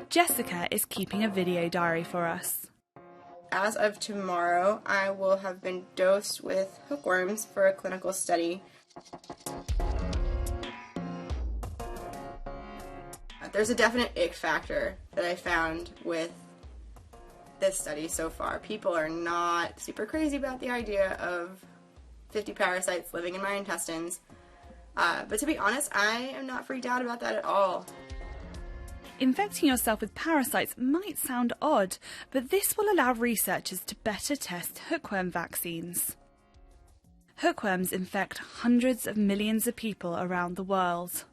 Jessica is keeping a video diary for us. As of tomorrow, I will have been dosed with hookworms for a clinical study. There's a definite ick factor that I found with this study so far. People are not super crazy about the idea of 50 parasites living in my intestines. But to be honest, I am not freaked out about that at all. Infecting yourself with parasites might sound odd, but this will allow researchers to better test hookworm vaccines. Hookworms infect hundreds of millions of people around the world.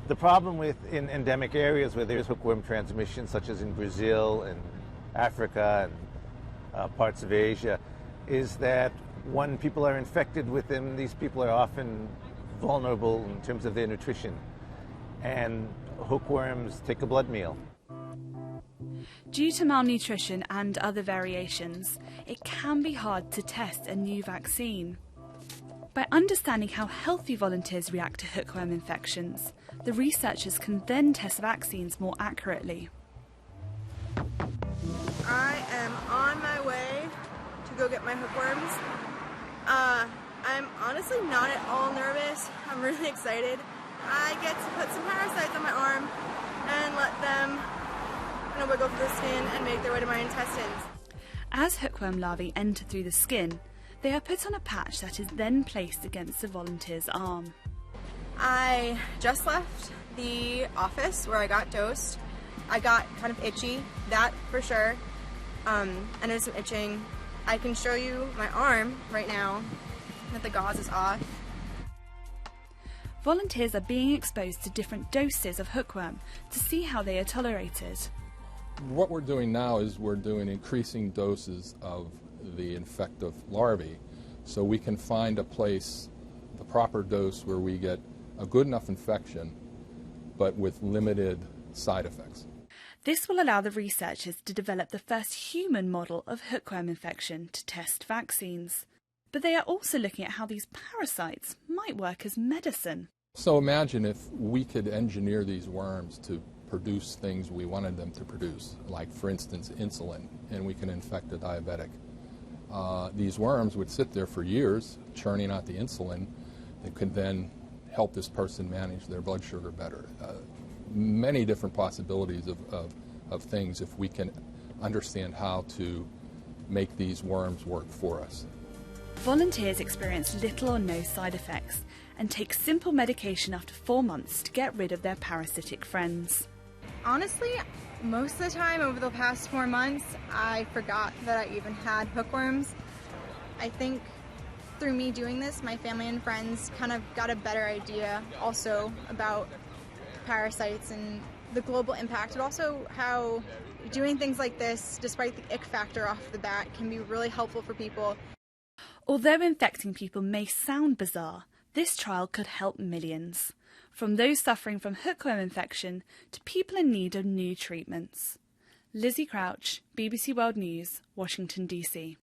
The problem in endemic areas where there's hookworm transmission, such as in Brazil and Africa and parts of Asia, is that when people are infected with them, these people are often vulnerable in terms of their nutrition. And hookworms take a blood meal. Due to malnutrition and other variations, it can be hard to test a new vaccine. By understanding how healthy volunteers react to hookworm infections, the researchers can then test vaccines more accurately. I am on my way to go get my hookworms. I'm honestly not at all nervous. I'm really excited. I get to put some parasites on my arm and let them wiggle through the skin and make their way to my intestines. As hookworm larvae enter through the skin, they are put on a patch that is then placed against the volunteer's arm. I just left the office where I got dosed. I got kind of itchy, that for sure. And there's some itching. I can show you my arm right now that the gauze is off. Volunteers are being exposed to different doses of hookworm to see how they are tolerated. What we're doing now is we're doing increasing doses of the infective larvae so we can find a place, the proper dose where we get a good enough infection but with limited side effects. This will allow the researchers to develop the first human model of hookworm infection to test vaccines. But they are also looking at how these parasites might work as medicine. So imagine if we could engineer these worms to produce things we wanted them to produce, like for instance insulin, and we can infect a diabetic. These worms would sit there for years churning out the insulin that could then help this person manage their blood sugar better. Many different possibilities of things if we can understand how to make these worms work for us. Volunteers experience little or no side effects and take simple medication after 4 months to get rid of their parasitic friends. Honestly, most of the time over the past 4 months, I forgot that I even had hookworms. I think through me doing this, my family and friends kind of got a better idea also about parasites and the global impact, but also how doing things like this, despite the ick factor off the bat, can be really helpful for people. Although infecting people may sound bizarre, this trial could help millions, from those suffering from hookworm infection to people in need of new treatments. Lizzie Crouch, BBC World News, Washington, DC.